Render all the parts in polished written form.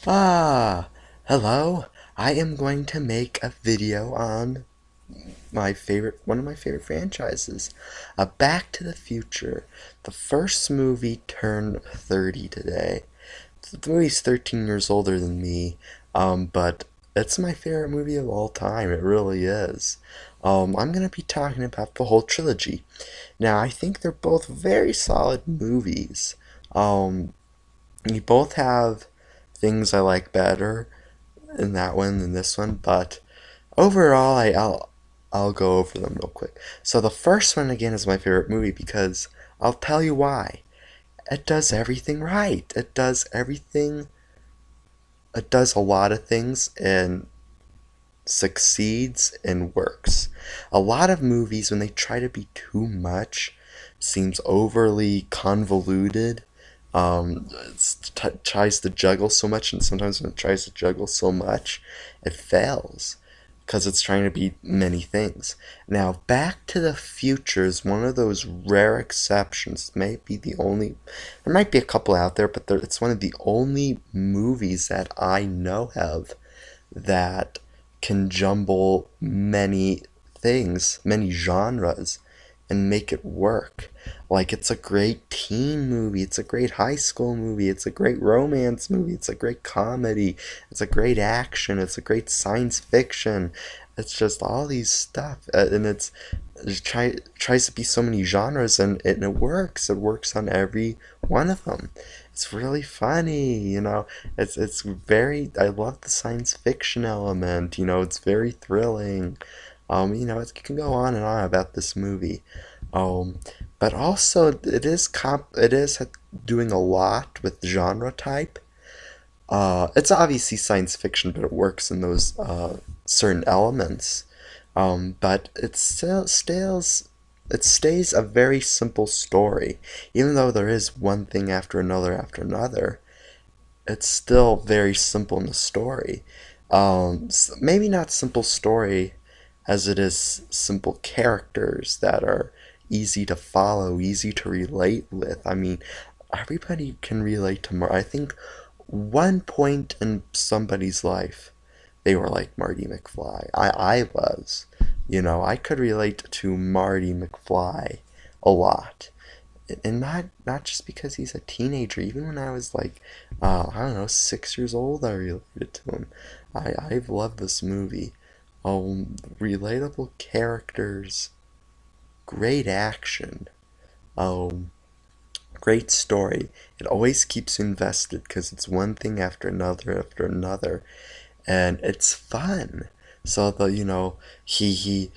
Ah, hello. I am going to make a video on one of my favorite franchises, Back to the Future. The first movie turned 30 today. The movie's 13 years older than me, but it's my favorite movie of all time. It really is. I'm gonna be talking about the whole trilogy. Now, I think they're both very solid movies. Um, you both have things I like better in that one than this one, but overall, I'll go over them real quick. So the first one again is my favorite movie because I'll tell you why. It does everything right. It does everything. It does a lot of things and succeeds and works. A lot of movies, when they try to be too much, seems overly convoluted. It tries to juggle so much, and sometimes when it tries to juggle so much, it fails because it's trying to be many things. Now, Back to the Future is one of those rare exceptions. It may be the only, there might be a couple out there, but it's one of the only movies that I know of that can jumble many things, many genres, and make it work. Like, it's a great teen movie, it's a great high school movie, it's a great romance movie, it's a great comedy, it's a great action, it's a great science fiction. It's just all these stuff, and tries to be so many genres, and it works. It works on every one of them. It's really funny, it's very, I love the science fiction element, it's very thrilling. It can go on and on about this movie. Um, but also it is doing a lot with genre type. It's obviously science fiction, but it works in those certain elements. But it stays a very simple story, even though there is one thing after another. It's still very simple in the story. Maybe not simple story as it is simple characters that are easy to follow, easy to relate with. I mean, everybody can relate to Mar. I think one point in somebody's life, they were like Marty McFly. I was. I could relate to Marty McFly a lot. And not just because he's a teenager. Even when I was like, I don't know, 6 years old, I related to him. I've loved this movie. Relatable characters, great action, um, great story. It always keeps you invested because it's one thing after another, and it's fun. So he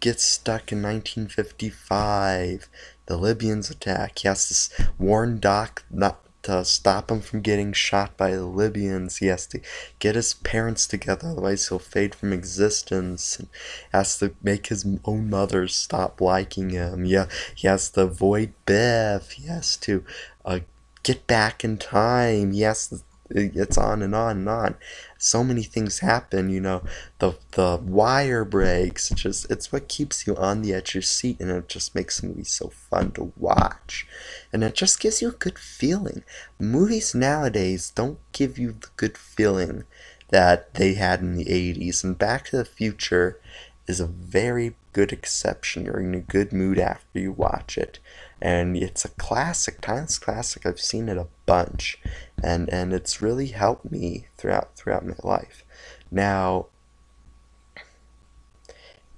gets stuck in 1955. The Libyans attack. He has to warn Doc not to stop him from getting shot by the Libyans. He has to get his parents together, otherwise he'll fade from existence. And has to make his own mother stop liking him. Yeah, he has to avoid Biff. He has to uh, get back in time. He has to, it's on and on and on. So many things happen, the wire breaks. It's what keeps you on the edge of your seat, and it just makes the movie so fun to watch. And it just gives you a good feeling. Movies nowadays don't give you the good feeling that they had in the 80s, and Back to the Future is a very good exception. You're in a good mood after you watch it. And it's a classic, timeless classic. I've seen it a bunch, and it's really helped me throughout my life. Now,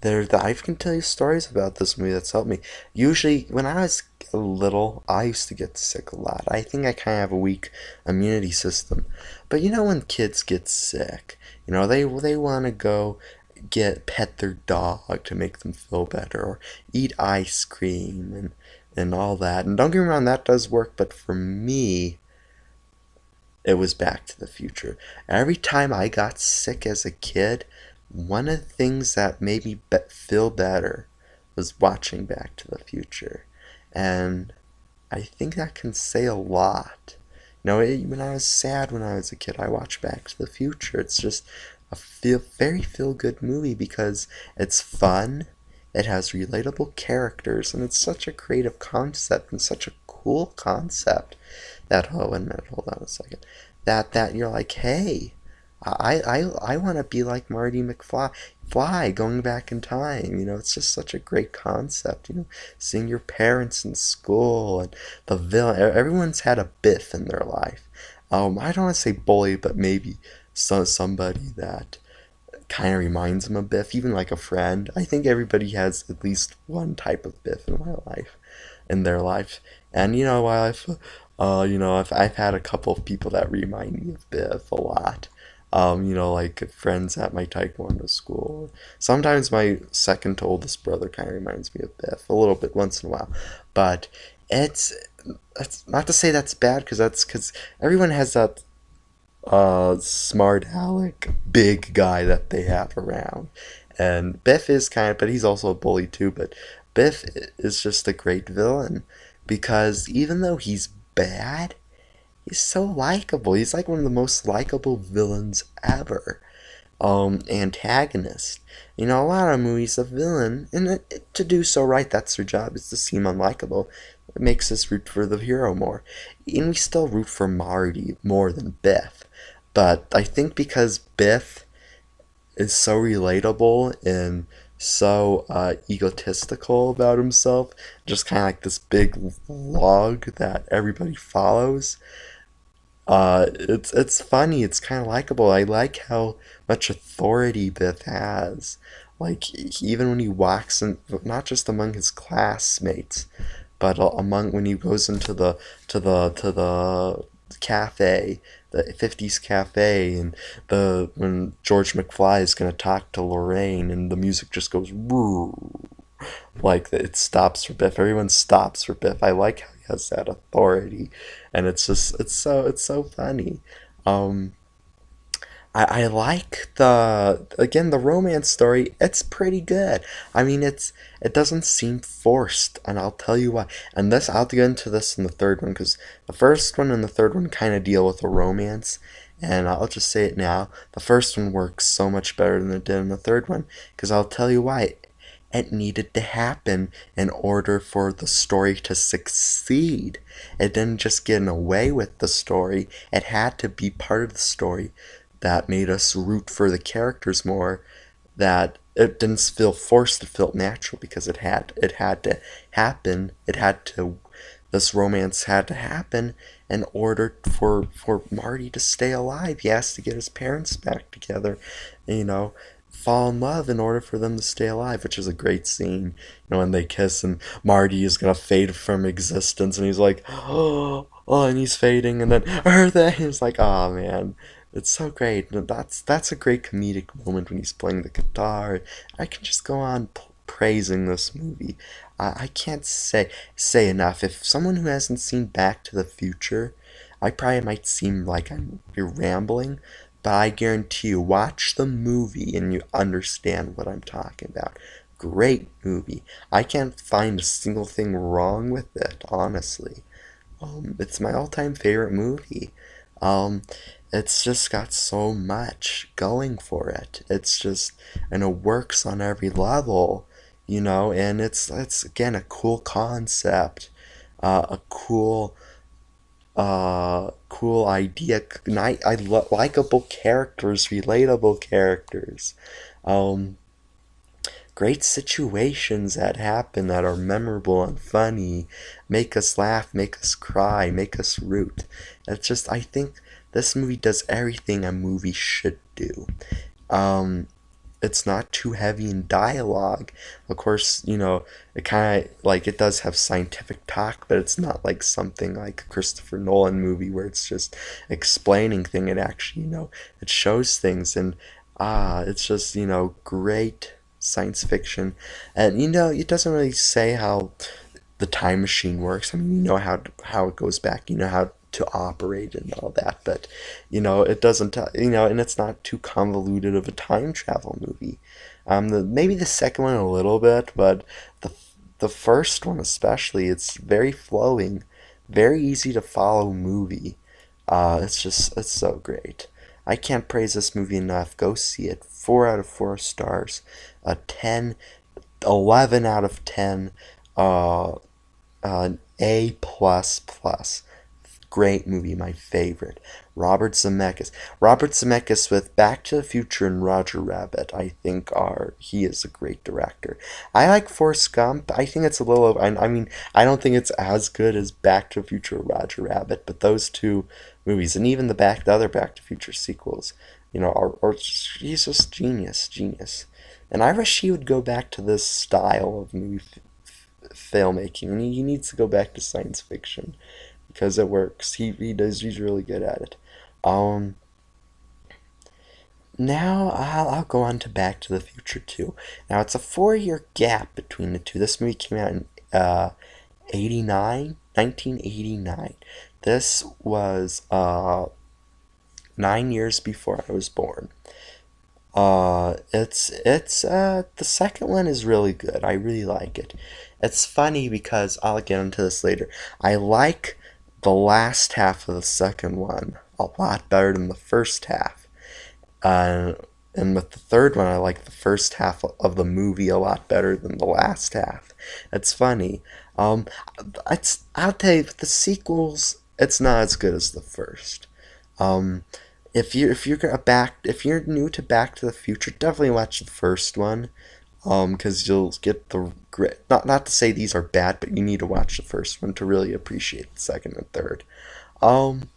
I can tell you stories about this movie that's helped me. Usually, when I was little, I used to get sick a lot. I think I kind of have a weak immunity system. But when kids get sick, they want to go pet their dog to make them feel better, or eat ice cream and all that. And don't get me wrong, that does work, but for me, it was Back to the Future. Every time I got sick as a kid, one of the things that made me feel better was watching Back to the Future. And I think that can say a lot. When I was sad when I was a kid, I watched Back to the Future. It's just a very feel good movie because it's fun, it has relatable characters, and it's such a creative concept and such a cool concept that, oh, wait a minute, hold on a second. that you're like, hey, I want to be like Marty McFly, going back in time. It's just such a great concept. Seeing your parents in school and the villain. Everyone's had a Biff in their life. I don't want to say bully, but maybe somebody that kind of reminds them of Biff, even like a friend. I think everybody has at least one type of Biff in my life, in their life. And I've had a couple of people that remind me of Biff a lot. Like friends at my taekwondo school. Sometimes my second to oldest brother kind of reminds me of Biff a little bit once in a while, but it's it's not to say that's bad because everyone has that smart aleck big guy that they have around. And Biff is but he's also a bully too. But Biff is just a great villain because even though he's bad, he's so likable. He's like one of the most likable villains ever. Antagonist. A lot of movies, a villain, and to do so right, that's their job, is to seem unlikable. It makes us root for the hero more. And we still root for Marty more than Biff. But I think because Biff is so relatable and so egotistical about himself, just kind of like this big log that everybody follows, it's funny. It's kind of likable. I like how much authority Biff has. Like even when he walks in, not just among his classmates, but among when he goes into the cafe, the 50s cafe, and the when George McFly is gonna talk to Lorraine, and the music just goes woo, like it stops for Biff. Everyone stops for Biff. I like how he has that authority, and it's so funny. Um, I like the romance story. It's pretty good. I mean, it doesn't seem forced, and I'll tell you why. And I'll get into this in the third one because the first one and the third one kind of deal with a romance, and I'll just say it now. The first one works so much better than it did in the third one because I'll tell you why. It needed to happen in order for the story to succeed. It didn't just get away with the story. It had to be part of the story that made us root for the characters more, that it didn't feel forced, it felt natural because it had to happen. This romance had to happen in order for Marty to stay alive. He has to get his parents back together, you know, fall in love in order for them to stay alive, which is a great scene. When they kiss and Marty is gonna fade from existence, and he's like, oh, and he's fading, and then Eartha, he's like, oh man, it's so great. And that's a great comedic moment when he's playing the guitar. I can just go on praising this movie. I can't say enough. If someone who hasn't seen Back to the Future, I probably might seem like you're rambling, but I guarantee you, watch the movie and you understand what I'm talking about. Great movie. I can't find a single thing wrong with it, honestly. It's my all-time favorite movie. Um, it's just got so much going for it. And it works on every level, and it's again a cool concept, a cool idea. Likable characters, relatable characters, um, great situations that happen that are memorable and funny, make us laugh, make us cry, make us root. I think this movie does everything a movie should do. Um, it's not too heavy in dialogue. Of course, it kind of like it does have scientific talk, but it's not like something like a Christopher Nolan movie where it's just explaining thing. It actually, it shows things, and it's just, great science fiction. And it doesn't really say how the time machine works. I mean, how it goes back, how to operate and all that, but it doesn't, and it's not too convoluted of a time travel movie. Maybe the second one a little bit, but the the first one especially, it's very flowing, very easy to follow movie. It's so great. I can't praise this movie enough. Go see it. 4 out of 4 stars. A 10, 11 out of 10. Uh, an A plus plus. great movie, my favorite. Robert Zemeckis. Robert Zemeckis with Back to the Future and Roger Rabbit, I think he is a great director. I like Forrest Gump. I think it's a little, I mean, I don't think it's as good as Back to the Future or Roger Rabbit, but those two movies, and even the other Back to the Future sequels, he's just genius, genius. And I wish he would go back to this style of movie filmmaking. And he needs to go back to science fiction because it works. He's really good at it. Um, Now I'll go on to Back to the Future 2. Now it's a 4 year gap between the two. This movie came out in 89, 1989. This was 9 years before I was born. It's the second one is really good. I really like it. It's funny because I'll get into this later. I like the last half of the second one a lot better than the first half. Uh, and with the third one, I like the first half of the movie a lot better than the last half. It's funny. Um, I'll tell you, the sequels, it's not as good as the first. Um, if you're new to Back to the Future, definitely watch the first one. Because you'll get the grit. Not to say these are bad, but you need to watch the first one to really appreciate the second and third. Um,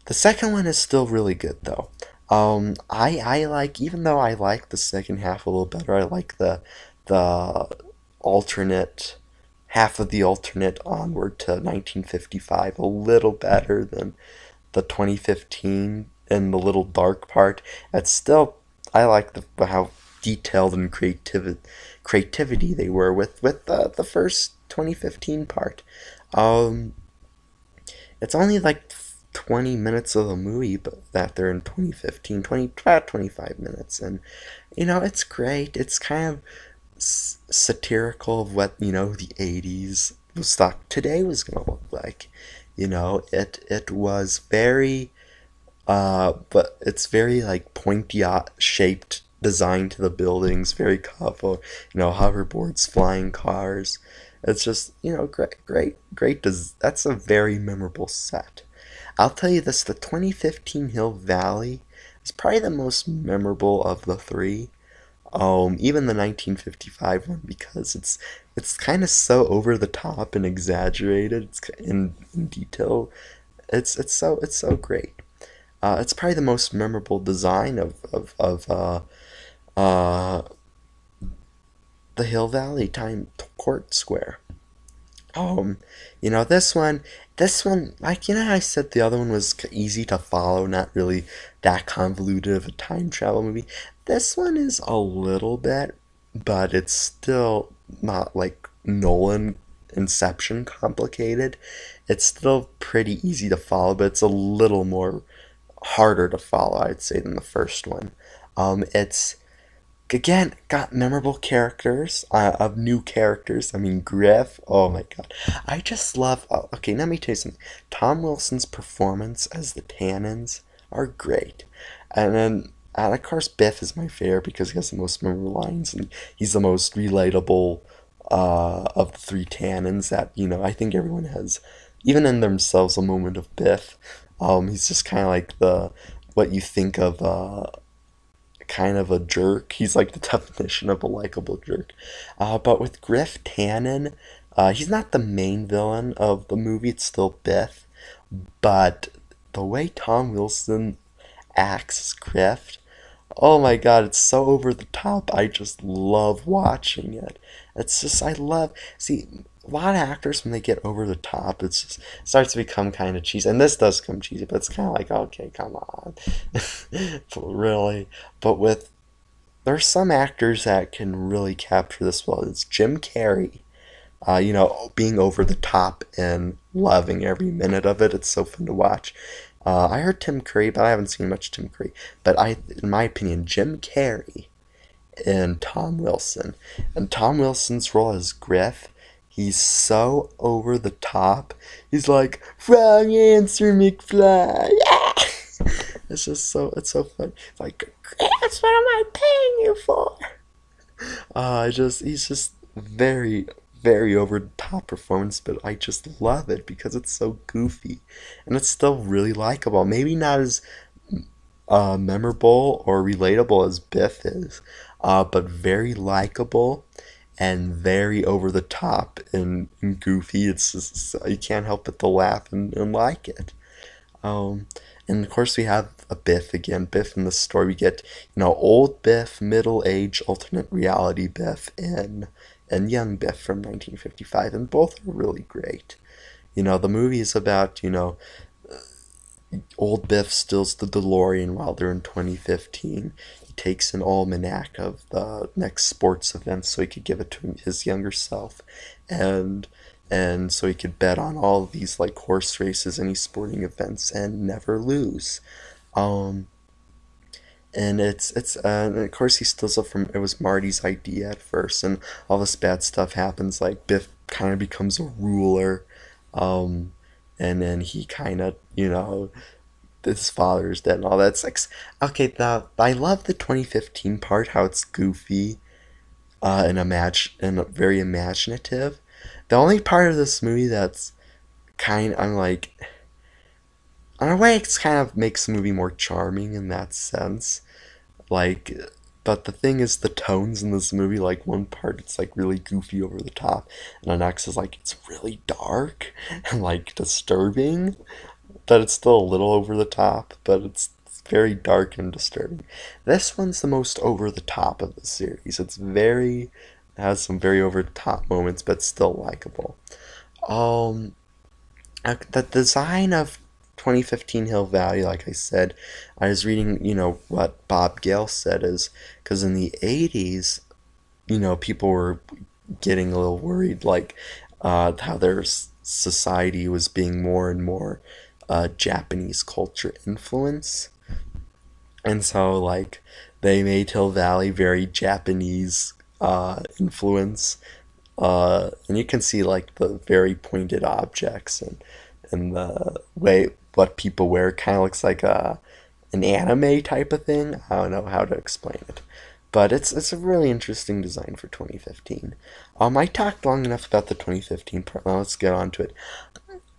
the second one is still really good though. I like, even though I like the second half a little better, I like the alternate half of the alternate onward to 1955 a little better than the 2015 and the little dark part. It's still, I like how detailed and creativity they were with the first 2015 part. Um, it's only like 20 minutes of the movie, but that they're in 2015, about 25 minutes, and it's great. It's kind of satirical of what the 80s was thought today was gonna look like. It was very but it's very like pointy shaped design to the buildings, very colorful, hoverboards, flying cars. It's just, great, great, great. That's a very memorable set. I'll tell you this, the 2015 Hill Valley is probably the most memorable of the three. Even the 1955 one, because it's kind of so over the top and exaggerated. It's in detail. It's so great. It's probably the most memorable design of uh, the Hill Valley Time Court Square. Um, this one, like I said, the other one was easy to follow, not really that convoluted of a time travel movie. This one is a little bit, but it's still not like Nolan Inception complicated. It's still pretty easy to follow, but it's a little more harder to follow, I'd say, than the first one. It's again got memorable characters, of new characters. I mean, Griff. Oh my god, I just love. Okay, let me tell you something. Tom Wilson's performance as the Tannins are great, and then. And of course, Biff is my favorite because he has the most memorable lines and he's the most relatable of the three Tannins that, I think everyone has, even in themselves, a moment of Biff. He's just kind of like what you think of kind of a jerk. He's like the definition of a likable jerk. But with Griff Tannen, he's not the main villain of the movie. It's still Biff, but the way Tom Wilson acts as Griff, oh my god, it's so over the top. I just love watching it. It's just I love see a lot of actors when they get over the top, it's just starts to become kind of cheesy. And this does come cheesy, but it's kind of like okay, come on, really. But there's some actors that can really capture this well. It's Jim Carrey. Being over the top and loving every minute of it. It's so fun to watch. I heard Tim Curry, but I haven't seen much Tim Curry. But in my opinion, Jim Carrey and Tom Wilson. And Tom Wilson's role as Griff, he's so over the top. He's like, wrong answer, McFly. Yeah! It's so fun. It's like, Griff, what am I paying you for? He's just very, very over the top performance, but I just love it because it's so goofy, and it's still really likable. Maybe not as memorable or relatable as Biff is, but very likable and very over the top and goofy. It's just, you can't help but to laugh and like it. Um, and of course, we have a Biff again. Biff in the story, we get old Biff, middle age, alternate reality Biff, and young Biff from 1955, and both are really great. The movie is about old Biff steals the DeLorean while they're in 2015. He takes an almanac of the next sports events so he could give it to his younger self, and so he could bet on all of these like horse races, any sporting events, and never lose. Um, and and of course he steals it from, it was Marty's idea at first, and all this bad stuff happens. Like Biff kind of becomes a ruler, um, and then he kind of his father's dead and all that. It's like, okay, I love the 2015 part, how it's goofy, and very imaginative. The only part of this movie that's I'm like, in a way, it's kind of makes the movie more charming in that sense. Like, but the thing is, the tones in this movie, like one part it's like really goofy over the top, and the next is like it's really dark and like disturbing, but it's still a little over the top, but it's very dark and disturbing. This one's the most over the top of the series. Has some very over the top moments, but still likable. Um, the design of 2015 Hill Valley, like I said, I was reading, what Bob Gale said is because in the 80s, people were getting a little worried, like how their society was being more and more Japanese culture influence. And so, like, they made Hill Valley very Japanese influence. And you can see, like, the very pointed objects and the way what people wear kind of looks like an anime type of thing. I don't know how to explain it. But it's a really interesting design for 2015. I talked long enough about the 2015 part. Now let's get on to it.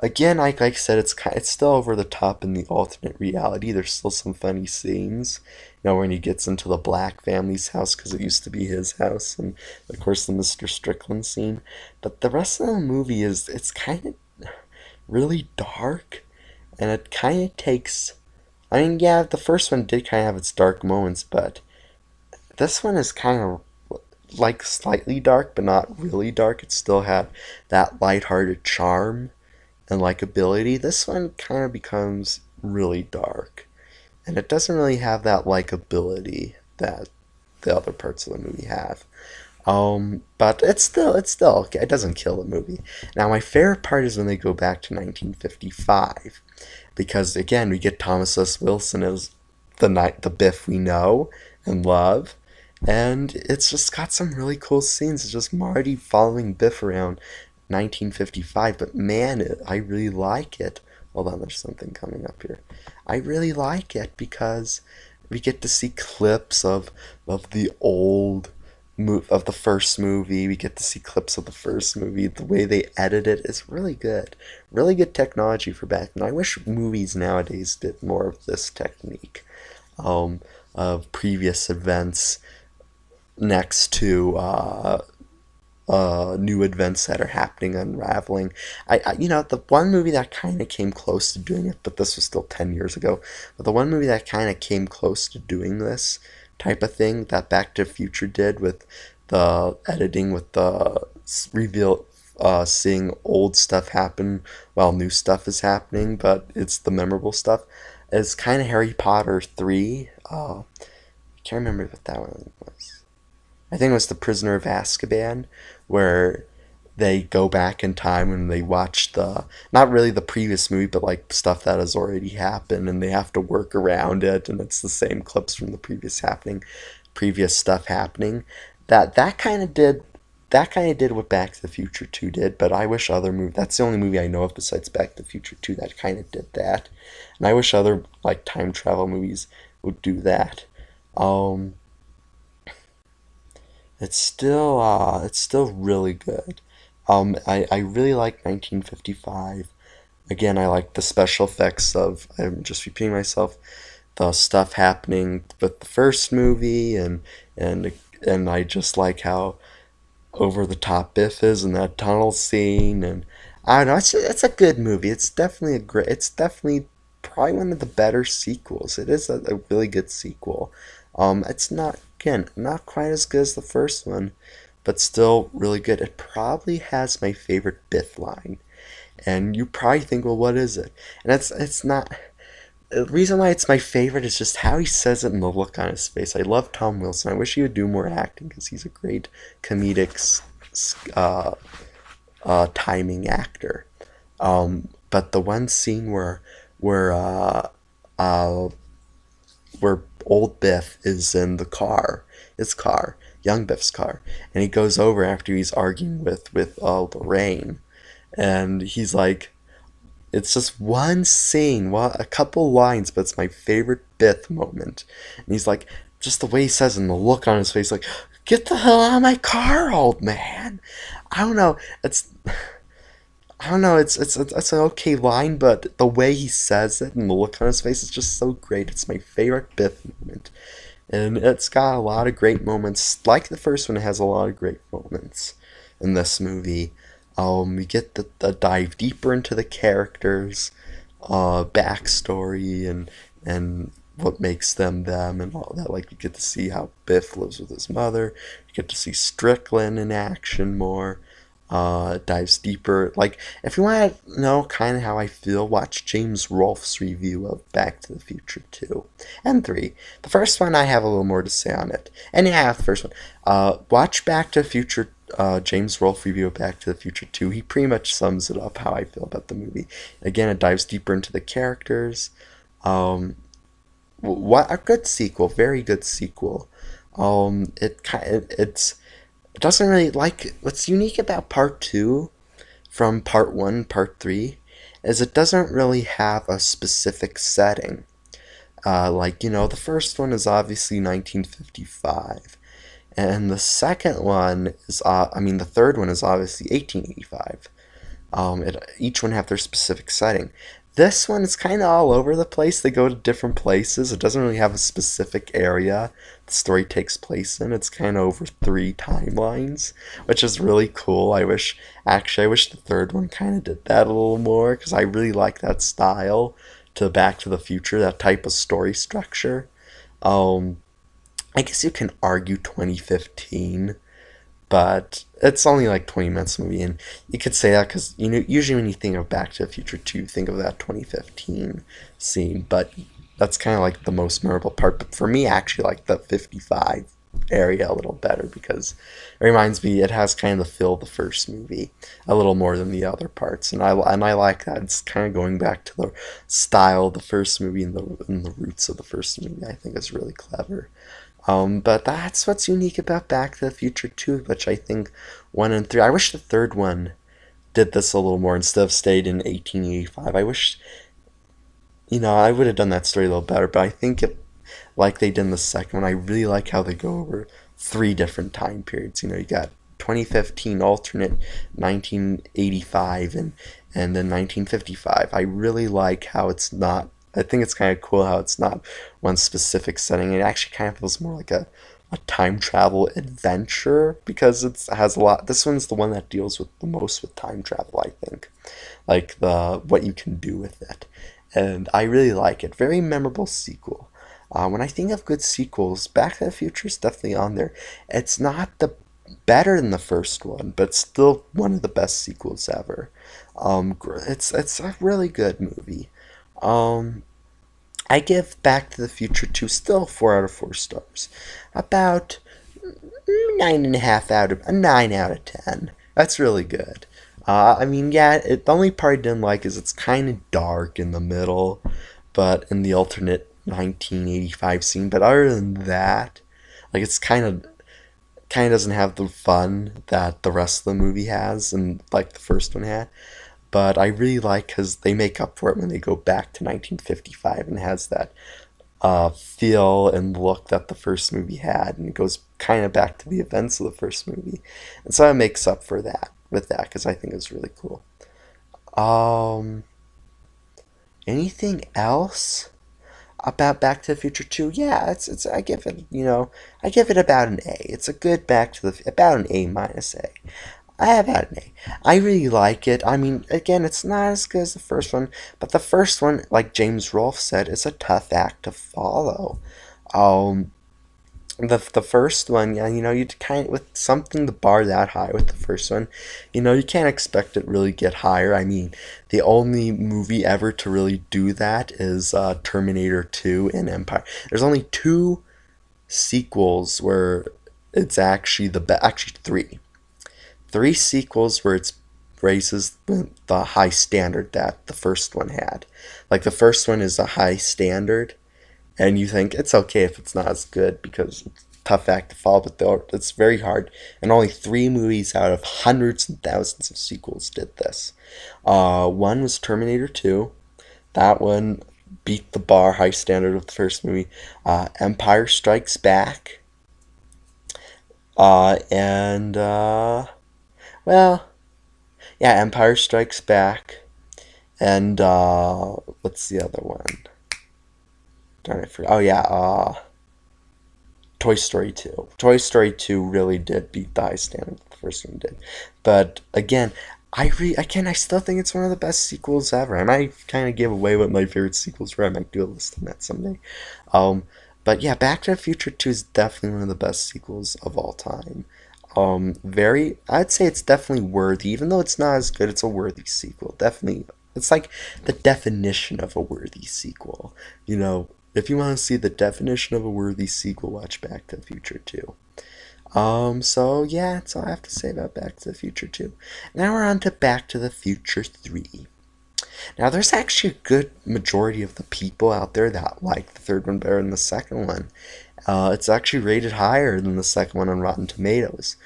Again, like I said, it's still over the top in the alternate reality. There's still some funny scenes. When he gets into the Black family's house because it used to be his house, and of course the Mr. Strickland scene. But the rest of the movie it's kind of really dark, and it kind of takes. I mean, yeah, the first one did kind of have its dark moments, but this one is kind of like slightly dark, but not really dark. It still had that lighthearted charm and likability. This one kind of becomes really dark, and it doesn't really have that likability that the other parts of the movie have. But it's still okay. It doesn't kill the movie. Now my favorite part is when they go back to 1955, because again we get Thomas S. Wilson as the Biff we know and love, and it's just got some really cool scenes. It's just Marty following Biff around 1955, but man, I really like it. Hold on, there's something coming up here. I really like it because we get to see clips of the old of the first movie. We get to see clips of the first movie. The way they edit it is really good. Really good technology for back then. I wish movies nowadays did more of this technique, of previous events next to new events that are happening, unraveling. The one movie that kind of came close to doing it, but this was still 10 years ago. But the one movie that kind of came close to doing this type of thing that Back to the Future did with the editing, with the reveal, seeing old stuff happen while new stuff is happening, but it's the memorable stuff, is kind of Harry Potter 3. I can't remember what that one was. I think it was The Prisoner of Azkaban, where they go back in time and they watch not really the previous movie, but like stuff that has already happened, and they have to work around it, and it's the same clips from the previous stuff happening. That kind of did what Back to the Future 2 did, but I wish other movies. That's the only movie I know of besides Back to the Future 2 that kind of did that, and I wish other like time travel movies would do that. Um, it's still really good. I really like 1955. Again, I like the special effects of, I'm just repeating myself, the stuff happening with the first movie, and and I just like how over the top Biff is in that tunnel scene, and I don't know, it's a good movie. It's definitely a great. It's definitely probably one of the better sequels. It is a really good sequel. It's not, again, not quite as good as the first one, but still really good. It probably has my favorite Biff line, and you probably think, well, what is it? And it's not. The reason why it's my favorite is just how he says it and the look on his face. I love Tom Wilson. I wish he would do more acting because he's a great comedic uh, timing actor. But the one scene where uh, where old Biff is in the car, his car, young Biff's car, and he goes over after he's arguing with Lorraine, and he's like, it's just one scene, a couple lines, but it's my favorite Biff moment. And he's like, just the way he says it and the look on his face, like, get the hell out of my car, old man. I don't know. I don't know. It's an okay line, but the way he says it and the look on his face is just so great. It's my favorite Biff moment, and it's got a lot of great moments. Like the first one, it has a lot of great moments in this movie. We get the dive deeper into the characters, backstory, and what makes them them and all that. Like you get to see how Biff lives with his mother. You get to see Strickland in action more. Dives deeper. Like if you want to know kind of how I feel, watch James Rolfe's review of Back to the Future 2 and 3. The first one I have a little more to say on it, and yeah, the first one. Watch Back to the Future. James Rolfe review of Back to the Future 2. He pretty much sums it up how I feel about the movie. Again, it dives deeper into the characters. What a good sequel, very good sequel. It doesn't really, like, what's unique about part 2 from part 1, part 3 is it doesn't really have a specific setting. The first one is obviously 1955. And the second one is, the third one is obviously 1885. Each one have their specific setting. This one is kind of all over the place. They go to different places. It doesn't really have a specific area the story takes place in. It's kind of over 3 timelines, which is really cool. I wish the third one kind of did that a little more because I really like that style to Back to the Future, that type of story structure. Um, I guess you can argue 2015, but it's only like 20 minutes movie, and you could say that because usually when you think of Back to the Future 2, think of that 2015 scene, but that's kind of like the most memorable part. But for me, I actually like the 55 area a little better because it reminds me it has kind of the feel of the first movie a little more than the other parts, and I like that. It's kind of going back to the style of the first movie and the roots of the first movie. I think is really clever. But that's what's unique about Back to the Future 2, which I think 1 and 3. I wish the third one did this a little more instead of stayed in 1885. I wish, I would have done that story a little better, but I think like they did in the second one, I really like how they go over 3 different time periods. You got 2015 alternate, 1985, and then 1955. I really like how it's not. I think it's kind of cool how it's not one specific setting. It actually kind of feels more like a time travel adventure because it has a lot. This one's the one that deals with the most with time travel, I think, like the what you can do with it, and I really like it. Very memorable sequel. When I think of good sequels, Back to the Future is definitely on there. It's not the better than the first one, but still one of the best sequels ever. It's a really good movie. Um, I give Back to the Future 2 still 4 out of 4 stars. About 9 out of 10. That's really good. Yeah, the only part I didn't like is it's kind of dark in the middle, but in the alternate 1985 scene. But other than that, like it's kind of doesn't have the fun that the rest of the movie has, and like the first one had. But I really like because they make up for it when they go back to 1955 and has that feel and look that the first movie had, and it goes kind of back to the events of the first movie, and so it makes up for that. with that because I think it's really cool. Um, Anything else about Back to the Future 2? Yeah, it's I give it, I give it about an A. It's a good about an A minus A. I have had an A. I really like it. I mean, again, it's not as good as the first one, but the first one, like James Rolfe said, is a tough act to follow. Um, the first one, yeah, you kind of, with something the bar that high with the first one, you can't expect it really get higher. I mean, the only movie ever to really do that is Terminator 2 and Empire. There's only two sequels where it's actually actually three sequels where it's raises the high standard that the first one had. Like the first one is a high standard, and you think it's okay if it's not as good because it's a tough act to follow, but it's very hard. And only three movies out of hundreds and thousands of sequels did this. One was Terminator 2. That one beat the bar high standard of the first movie. Empire Strikes Back. And well, yeah, Empire Strikes Back. And what's the other one? Darn it, oh yeah, Toy Story 2. Toy Story 2 really did beat the high standard the first one did. But again, I still think it's one of the best sequels ever. I might kind of give away what my favorite sequels were. I might do a list on that someday. Um, but yeah, Back to the Future 2 is definitely one of the best sequels of all time. I'd say it's definitely worthy, even though it's not as good. It's a worthy sequel. Definitely, it's like the definition of a worthy sequel. If you want to see the definition of a worthy sequel, watch Back to the Future 2. So yeah, that's all I have to say about Back to the Future 2. Now we're on to Back to the Future 3. Now there's actually a good majority of the people out there that like the third one better than the second one. It's actually rated higher than the second one on Rotten Tomatoes.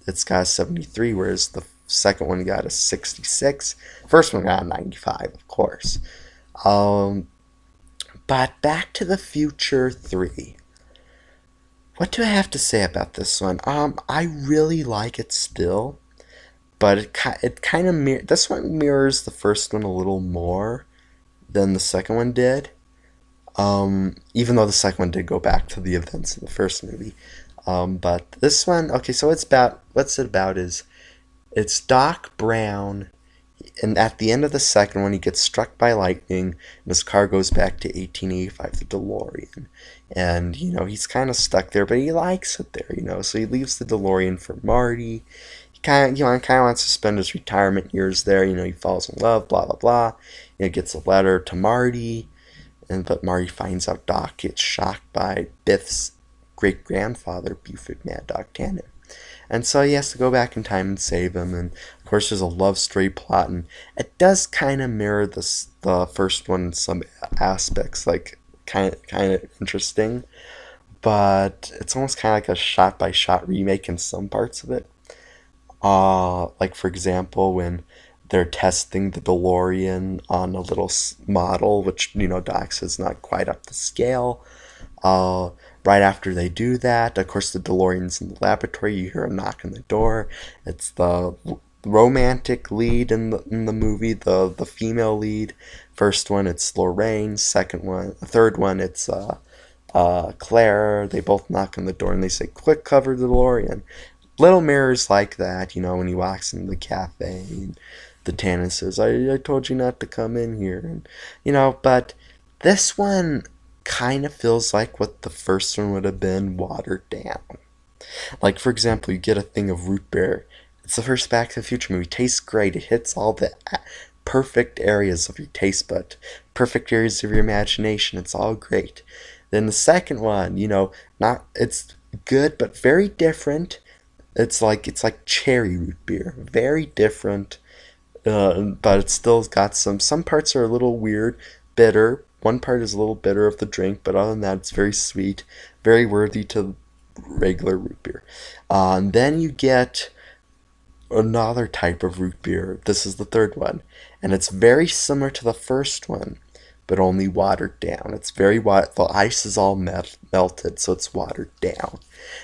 It's got a 73, whereas the second one got a 66. First one got a 95, of course. But Back to the Future 3. What do I have to say about this one? I really like it still, but it kind of this one mirrors the first one a little more than the second one did. Even though the second one did go back to the events of the first movie. But this one, okay, so what's it about is it's Doc Brown, and at the end of the second one, he gets struck by lightning, and his car goes back to 1885, the DeLorean. And, he's kind of stuck there, but he likes it there, so he leaves the DeLorean for Marty. He kind of wants to spend his retirement years there, he falls in love, blah, blah, blah. Gets a letter to Marty, but Marty finds out Doc gets shocked by Biff's great-grandfather, Buford Mad Dog Tannen. And so he has to go back in time and save him. And of course, there's a love story plot, and it does kind of mirror the first one in some aspects, like kind of interesting. But it's almost kind of like a shot-by-shot remake in some parts of it. Like for example, when they're testing the DeLorean on a little model, which Doc says not quite up to scale. Right after they do that, of course, the DeLorean's in the laboratory. You hear a knock on the door. It's the romantic lead in the movie, the female lead. First one, it's Lorraine. Third one, it's Claire. They both knock on the door and they say, "Quick, cover the DeLorean." Little mirrors like that, when he walks into the cafe and the Tannen says, I told you not to come in here. And, but this one kind of feels like what the first one would have been watered down. Like, for example, you get a thing of root beer. It's the first Back to the Future movie. It tastes great. It hits all the perfect areas of your taste bud, perfect areas of your imagination. It's all great. Then the second one, it's good but very different. It's like cherry root beer, very different. But it's still got some parts are a little weird, bitter. One part is a little bitter of the drink, but other than that, it's very sweet, very worthy to regular root beer. And then you get another type of root beer. This is the third one, and it's very similar to the first one, but only watered down. It's the ice is all melted, so it's watered down.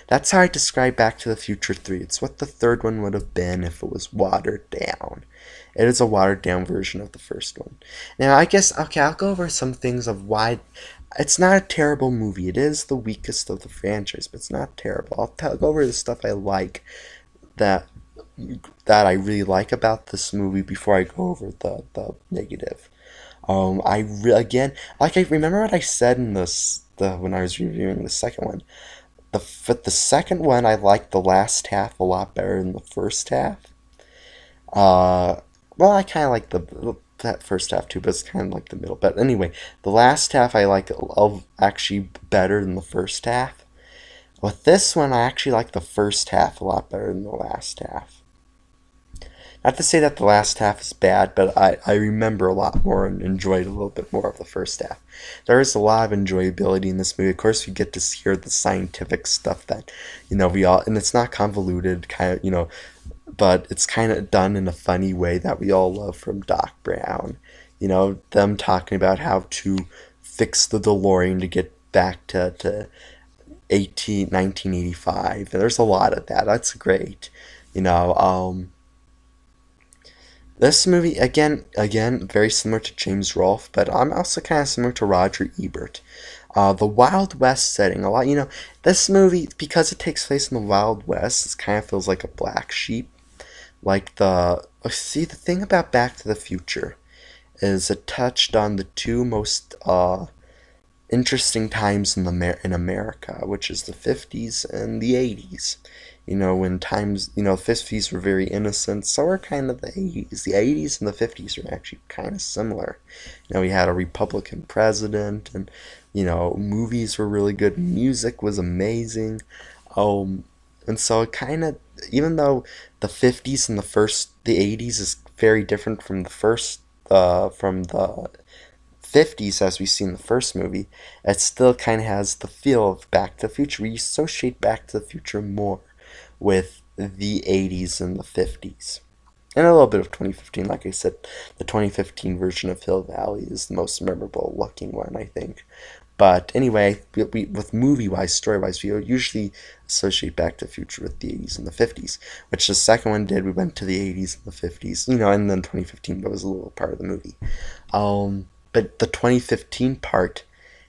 That's how I describe Back to the Future 3. It's what the third one would have been if it was watered down. It is a watered down version of the first one. Now, I guess, okay, I'll go over some things of why. It's not a terrible movie. It is the weakest of the franchise, but it's not terrible. Go over the stuff I like that I really like about this movie before I go over the negative. Again, like I remember what I said in the when I was reviewing the second one. The second one, I liked the last half a lot better than the first half. Uh, well, I kind of like that first half too, but it's kind of like the middle. But anyway, the last half I like actually better than the first half. With this one, I actually like the first half a lot better than the last half. Not to say that the last half is bad, but I remember a lot more and enjoyed a little bit more of the first half. There is a lot of enjoyability in this movie. Of course, we get to hear the scientific stuff that, we all, and it's not convoluted, kind of, but it's kind of done in a funny way that we all love from Doc Brown. Them talking about how to fix the DeLorean to get back to 1985. There's a lot of that. That's great. You know, this movie again, very similar to James Rolfe, but I'm also kind of similar to Roger Ebert. The Wild West setting, a lot. This movie, because it takes place in the Wild West, it kind of feels like a black sheep. Like the thing about Back to the Future is it touched on the two most interesting times in America, which is the 50s and the 80s. When times, 50s were very innocent, so were kind of the 80s. The 80s and the 50s are actually kind of similar. We had a Republican president, and, movies were really good. Music was amazing. And so it kind of, even though the 50s and the 80s is very different from from the 50s as we see in the first movie, it still kind of has the feel of Back to the Future. We associate Back to the Future more with the 80s and the 50s. And a little bit of 2015. Like I said, the 2015 version of Hill Valley is the most memorable looking one, I think. But anyway, with movie-wise, story-wise, we usually associate Back to the Future with the 80s and the 50s, which the second one did. We went to the 80s and the 50s, and then 2015 was a little part of the movie. But the 2015 part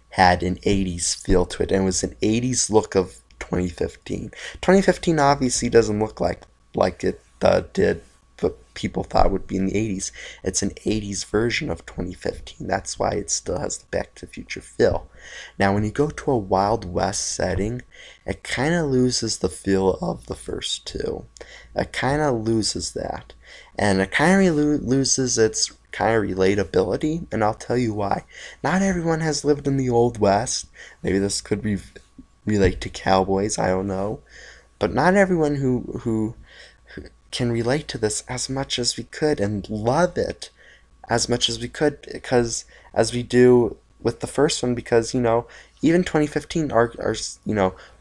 had an 80s feel to it, and it was an 80s look of 2015. 2015 obviously doesn't look like it did what people thought would be in the 80s. It's an 80s version of 2015. That's why it still has the Back to the Future feel. Now, when you go to a Wild West setting, it kind of loses the feel of the first two. It kind of loses that. And it kind of loses its kind of relatability, and I'll tell you why. Not everyone has lived in the Old West. Maybe this could relate to cowboys, I don't know. But not everyone who can relate to this as much as we could and love it as much as we could, because as we do with the first one, because even 2015 our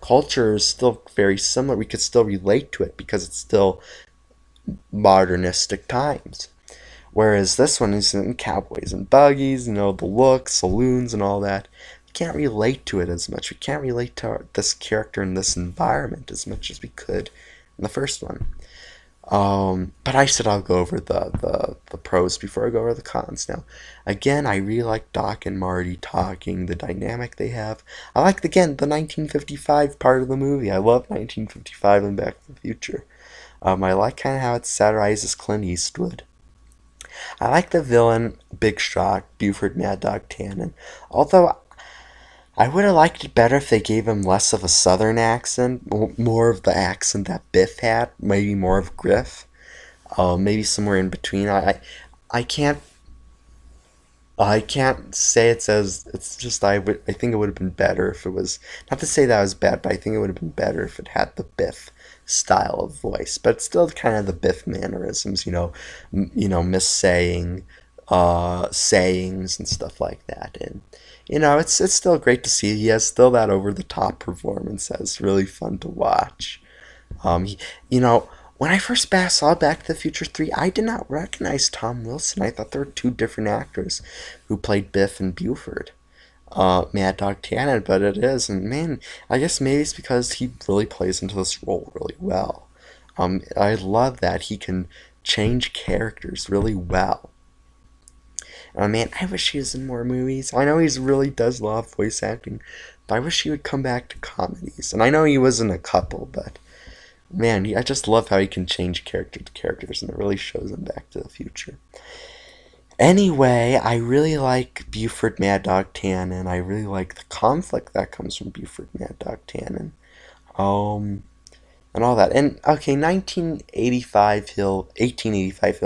culture is still very similar. We could still relate to it because it's still modernistic times. Whereas this one is in cowboys and buggies, the look, saloons, and all that. We can't relate to it as much. We can't relate to this character in this environment as much as we could in the first one. But I said I'll go over the pros before I go over the cons. Now, again, I really like Doc and Marty talking, the dynamic they have. I like, again, the 1955 part of the movie. I love 1955 and Back to the Future. I like kind of how it satirizes Clint Eastwood. I like the villain, Big Shot, Buford Mad Dog Tannen. Although I would have liked it better if they gave him less of a southern accent, more of the accent that Biff had, maybe more of Griff, maybe somewhere in between. I can't say it's just I think it would have been better if it was, not to say that it was bad, but I think it would have been better if it had the Biff style of voice, but it's still kind of the Biff mannerisms, missaying sayings and stuff like that. And it's still great to see. He has still that over the top performance that's really fun to watch. He, When I first saw Back to the Future 3, I did not recognize Tom Wilson. I thought there were two different actors who played Biff and Buford. Mad Dog Tannen, but it is, and man, I guess maybe it's because he really plays into this role really well. I love that he can change characters really well. Oh man, I wish he was in more movies. I know he really does love voice acting, but I wish he would come back to comedies. And I know he was in a couple, but man, I just love how he can change character to characters, and it really shows in Back to the Future. Anyway, I really like Buford Mad Dog Tannen. I really like the conflict that comes from Buford Mad Dog Tannen. Um, and all that. And okay, 1885 Hill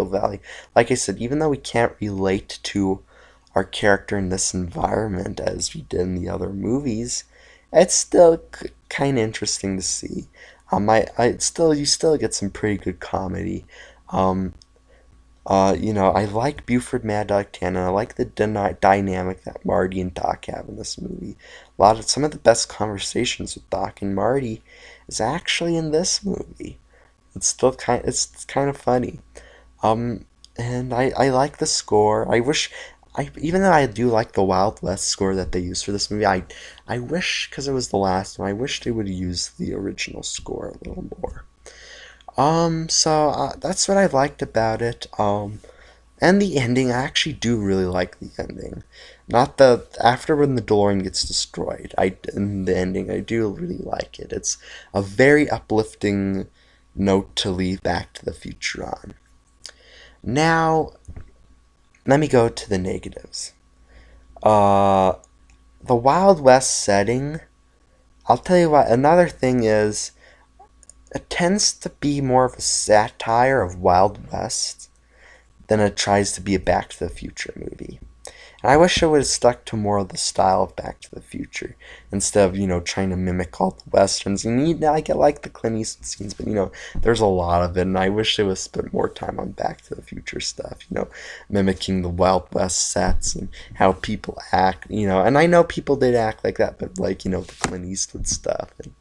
Valley. Like I said, even though we can't relate to our character in this environment as we did in the other movies, it's still kind of interesting to see. I still you still get some pretty good comedy. Um, I like Buford Mad Dog Tannen. I like the dynamic that Marty and Doc have in this movie. Some of the best conversations with Doc and Marty is actually in this movie. It's kind of funny. Um, and I like the score. Even though I do like the Wild West score that they used for this movie, I wish, because it was the last one, I wish they would use the original score a little more. That's what I liked about it. And the ending, I actually do really like the ending. Not the after when the DeLorean gets destroyed. In the ending, I do really like it. It's a very uplifting note to leave Back to the Future on. Now, let me go to the negatives. Uh, the Wild West setting. I'll tell you what. Another thing is, it tends to be more of a satire of Wild West than it tries to be a Back to the Future movie. And I wish I would have stuck to more of the style of Back to the Future instead of, trying to mimic all the westerns. And I get like the Clint Eastwood scenes, but there's a lot of it, and I wish they would have spent more time on Back to the Future stuff. Mimicking the Wild West sets and how people act. And I know people did act like that, but like the Clint Eastwood stuff and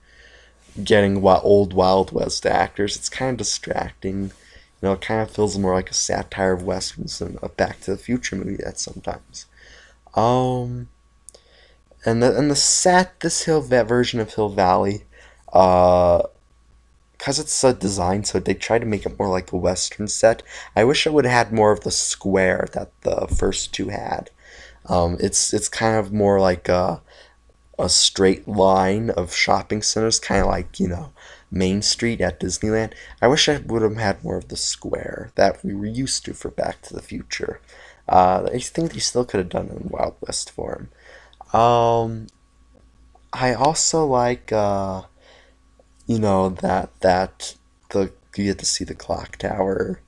getting old Wild West actors, it's kind of distracting. It kind of feels more like a satire of westerns than a Back to the Future movie at sometimes. Um, and the set, this version of Hill Valley, uh, because it's a design, so they try to make it more like a western set. I wish it would have had more of the square that the first two had. It's kind of more like a straight line of shopping centers, kind of like, Main Street at Disneyland. I wish I would have had more of the square that we were used to for Back to the Future. I think they still could have done it in Wild West form. Um, I also like, that you get to see the clock tower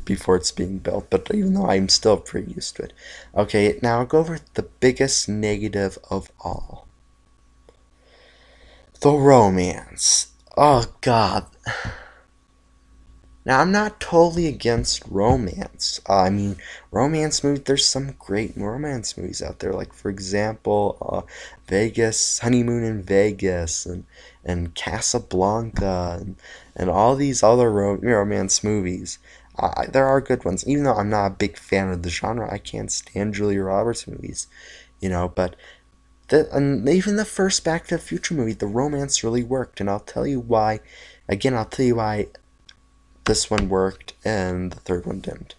before it's being built, but even though I'm still pretty used to it. Okay, now I'll go over the biggest negative of all. The romance. Oh god. Now I'm not totally against romance. Romance movies. There's some great romance movies out there. Like for example, Vegas, Honeymoon in Vegas, and Casablanca, and all these other romance movies. There are good ones. Even though I'm not a big fan of the genre, I can't stand Julia Roberts movies. But and even the first Back to the Future movie, the romance really worked, and I'll tell you why. Again, I'll tell you why this one worked and the third one didn't.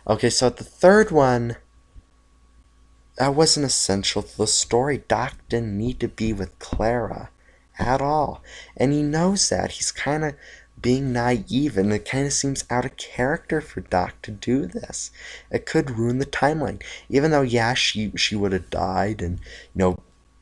Okay, so the third one, that wasn't essential to the story. Doc didn't need to be with Clara at all, and he knows that. He's kind of being naive, and it kind of seems out of character for Doc to do this. It could ruin the timeline, even though yeah, she would have died, and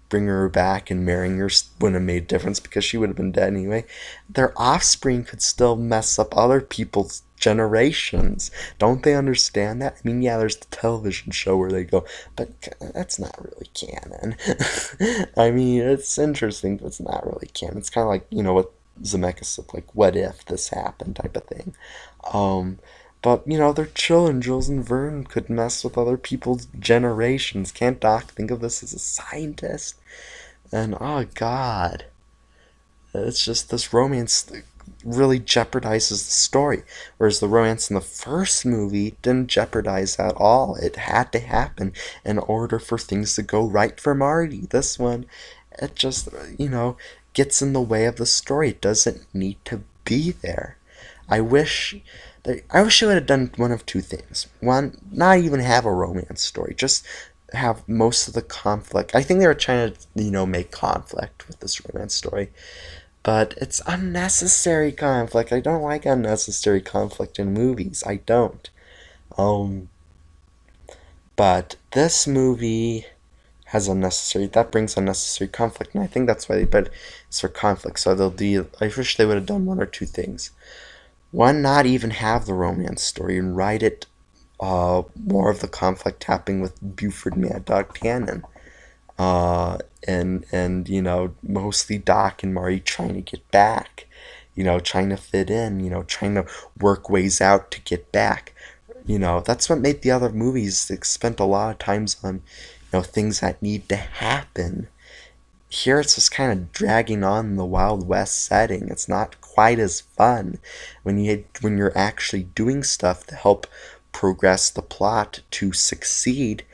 bring her back and marrying her wouldn't have made a difference because she would have been dead anyway. Their offspring could still mess up other people's generations. Don't they understand that? Yeah, there's the television show where they go, but that's not really canon. It's interesting, but it's not really canon. It's kind of like, what Zemeckis said, like, what if this happened type of thing. Um, but, their children, Jules and Vern, could mess with other people's generations. Can't Doc think of this as a scientist? And, oh, God. It's just this romance really jeopardizes the story. Whereas the romance in the first movie didn't jeopardize at all. It had to happen in order for things to go right for Marty. This one, it just, gets in the way of the story. It doesn't need to be there. I wish I wish they would have done one of two things. One, not even have a romance story, just have most of the conflict. I think they were trying to, make conflict with this romance story, but it's unnecessary conflict. I don't like unnecessary conflict in movies. I don't. Um, but this movie has unnecessary. That brings unnecessary conflict, and I think that's why they put it's for conflict. So they'll do. I wish they would have done one or two things. One, not even have the romance story and write it more of the conflict happening with Buford Mad Dog Tannen. And mostly Doc and Marty trying to get back, trying to fit in, trying to work ways out to get back. That's what made the other movies. They spent a lot of times on, things that need to happen. Here it's just kind of dragging on in the Wild West setting. It's not quite as fun when you're actually doing stuff to help progress the plot to succeed.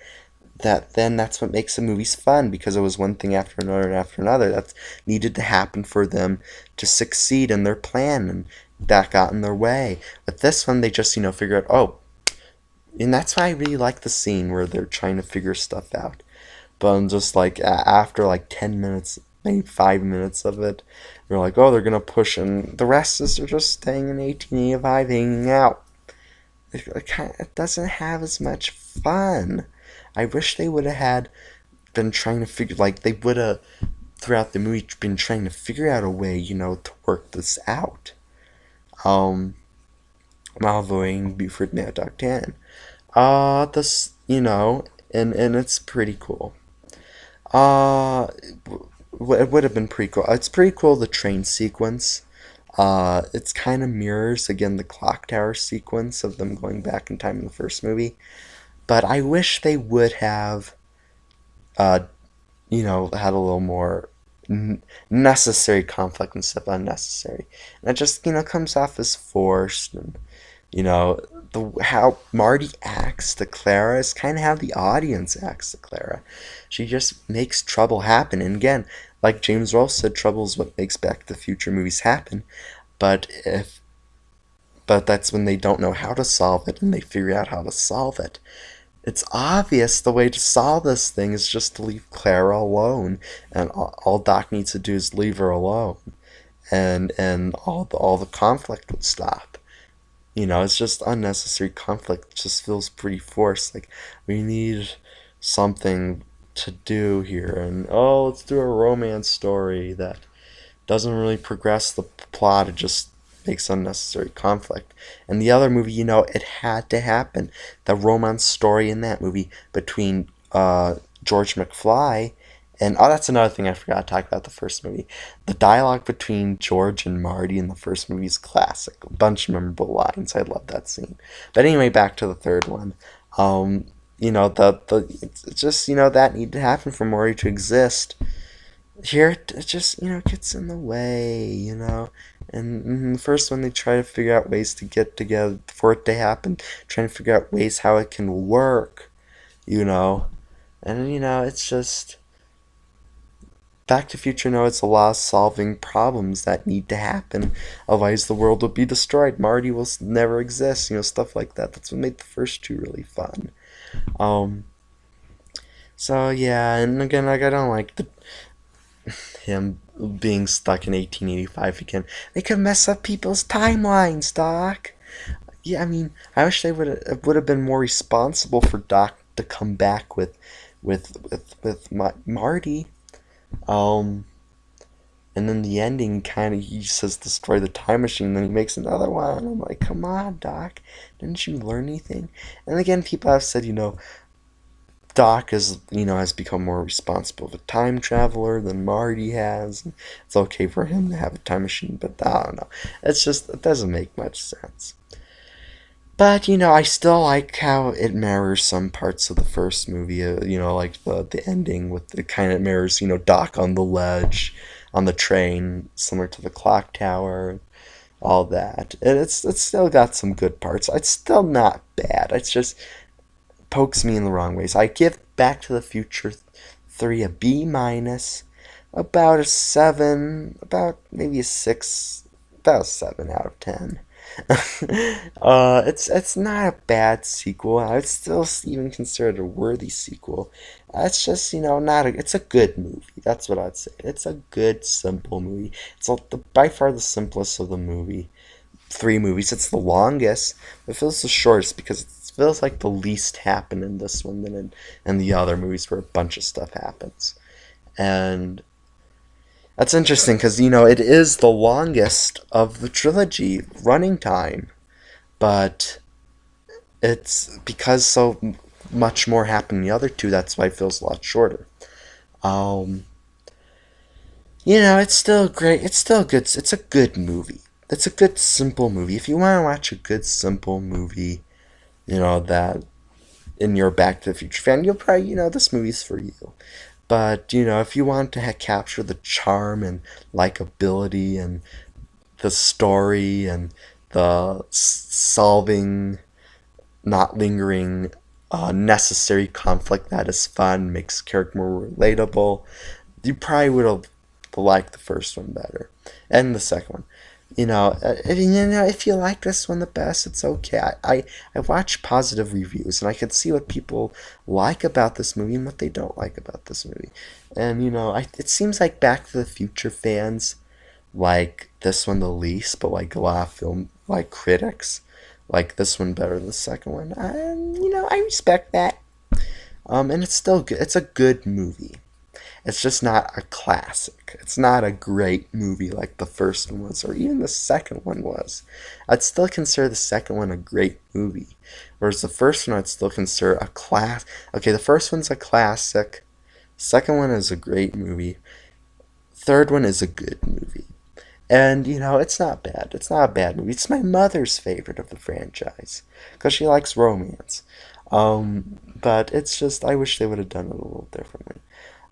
That's what makes the movies fun, because it was one thing after another and after another that needed to happen for them to succeed in their plan, and that got in their way. But this one, they just figure out, oh, and that's why I really like the scene where they're trying to figure stuff out. But I'm just like, after like 10 minutes, maybe 5 minutes of it, they're like, oh, they're gonna push, and the rest is they're just staying in 1885 hanging out. It doesn't have as much fun. I wish they would have been trying to figure, like, they would have, throughout the movie, been trying to figure out a way, to work this out. Um, while avoiding Buford Mad Dog Tannen. This, and it's pretty cool. Uh, it would have been pretty cool. It's pretty cool, the train sequence. It's kind of mirrors, again, the clock tower sequence of them going back in time in the first movie. But I wish they would have, uh, had a little more necessary conflict instead of unnecessary. And it just, comes off as forced. And, how Marty acts to Clara is kind of how the audience acts to Clara. She just makes trouble happen. And again, like James Rolfe said, trouble is what makes Back to the Future movies happen. But but that's when they don't know how to solve it, and they figure out how to solve it. It's obvious the way to solve this thing is just to leave Clara alone, and all Doc needs to do is leave her alone, and all the conflict would stop. It's just unnecessary conflict. It just feels pretty forced. Like, we need something to do here, and oh, let's do a romance story that doesn't really progress the plot. It just makes unnecessary conflict. And the other movie, it had to happen. The romance story in that movie between George McFly and, oh, that's another thing I forgot to talk about the first movie. The dialogue between George and Marty in the first movie is classic. A bunch of memorable lines. I love that scene. But anyway, back to the third one. It's just, that needed to happen for Marty to exist. Here it just gets in the way, and in the first one they try to figure out ways to get together for it to happen, trying to figure out ways how it can work, and it's just Back to the Future. It's a lot of solving problems that need to happen, otherwise the world would be destroyed, Marty will never exist, stuff like that. That's what made the first two really fun. um so yeah, and again, like, I don't like him being stuck in 1885 again. They could mess up people's timelines, Doc. Yeah, I mean, I wish they would have been more responsible for Doc to come back with Marty. Um, and then the ending, kind of, he says destroy the time machine, then he makes another one. I'm like, come on, Doc, didn't you learn anything? And again, people have said, Doc has become more responsible of a time traveler than Marty has. It's okay for him to have a time machine, but I don't know. It doesn't make much sense. But I still like how it mirrors some parts of the first movie. Like the ending with the kind of mirrors, Doc on the ledge, on the train, similar to the clock tower. all that. And it's still got some good parts. It's still not bad. It's just pokes me in the wrong ways. I give Back to the Future 3 a B minus, about a 7, about maybe a 6, about a 7 out of 10. It's not a bad sequel. I'd still even consider it a worthy sequel. It's just, not a, it's a good movie. That's what I'd say. It's a good, simple movie. It's by far the simplest of the three movies. It's the longest. It feels the shortest because it feels like the least happened in this one than in the other movies where a bunch of stuff happens. And that's interesting because, it is the longest of the trilogy running time. But it's because so much more happened in the other two, that's why it feels a lot shorter. Um, it's still great. It's still good. It's a good movie. It's a good, simple movie. If you want to watch a good, simple movie, that in your Back to the Future fan, you'll probably, this movie's for you. But, if you want to capture the charm and likability and the story and the solving, not lingering, necessary conflict that is fun, makes character more relatable, you probably would have liked the first one better. And the second one. If you like this one the best, it's okay. I watch positive reviews and I can see what people like about this movie and what they don't like about this movie. And it seems like Back to the Future fans like this one the least, but like a lot of film like critics like this one better than the second one. And I respect that. And it's still good. It's a good movie. It's just not a classic. It's not a great movie like the first one was, or even the second one was. I'd still consider the second one a great movie, whereas the first one I'd still consider a class. Okay, the first one's a classic. Second one is a great movie. Third one is a good movie. And, it's not bad. It's not a bad movie. It's my mother's favorite of the franchise because she likes romance. But it's just, I wish they would have done it a little differently.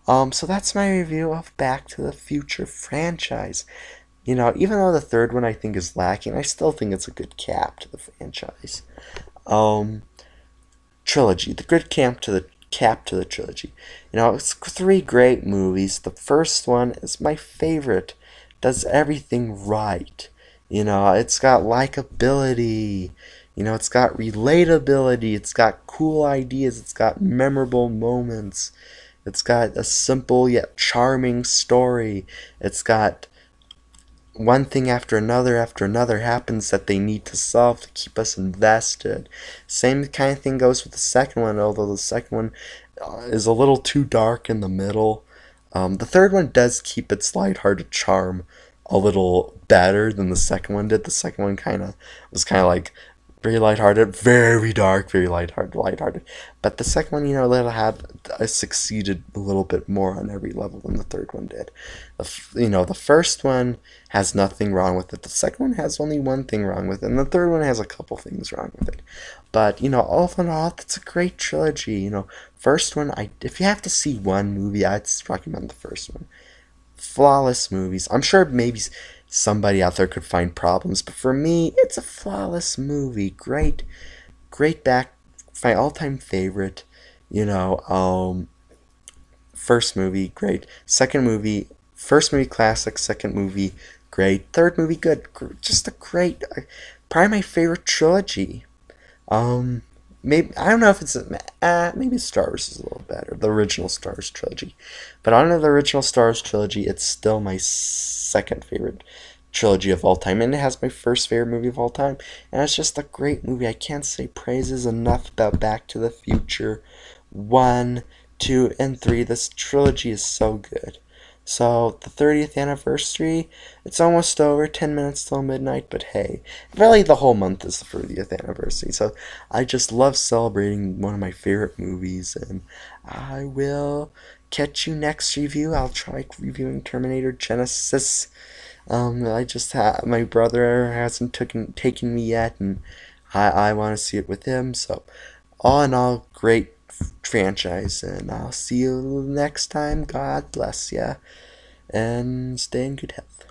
So that's my review of Back to the Future franchise. Even though the third one I think is lacking, I still think it's a good cap to the franchise. Um, Trilogy, the good cap to the trilogy. It's three great movies. The first one is my favorite. Does everything right. It's got likability. It's got relatability. It's got cool ideas. It's got memorable moments. It's got a simple yet charming story. It's got one thing after another happens that they need to solve to keep us invested. Same kind of thing goes with the second one, although the second one is a little too dark in the middle. The third one does keep its lighthearted charm a little better than the second one did. The second one was kind of like very lighthearted, very dark, very lighthearted. But the second one, succeeded a little bit more on every level than the third one did. The first one has nothing wrong with it. The second one has only one thing wrong with it, and the third one has a couple things wrong with it. But all in all, it's a great trilogy. First one, if you have to see one movie, I'd recommend the first one. Flawless movies. I'm sure maybe somebody out there could find problems, but for me, it's a flawless movie. Great my all-time favorite. First movie, great. First movie, classic. Second movie, great. Third movie, good. Just a great, probably my favorite trilogy. Um, Maybe I don't know if maybe Star Wars is a little better, the original Star Wars trilogy, but I don't know the original Star Wars trilogy. It's still my second favorite trilogy of all time, and it has my first favorite movie of all time, and it's just a great movie. I can't say praises enough about Back to the Future, 1, 2, and 3. This trilogy is so good. So, the 30th anniversary, it's almost over, 10 minutes till midnight, but hey, really the whole month is the 30th anniversary, so I just love celebrating one of my favorite movies, and I will catch you next review. I'll try reviewing Terminator Genesis. My brother hasn't taken me yet, and I want to see it with him, so all in all, great franchise, and I'll see you next time. God bless ya, and stay in good health.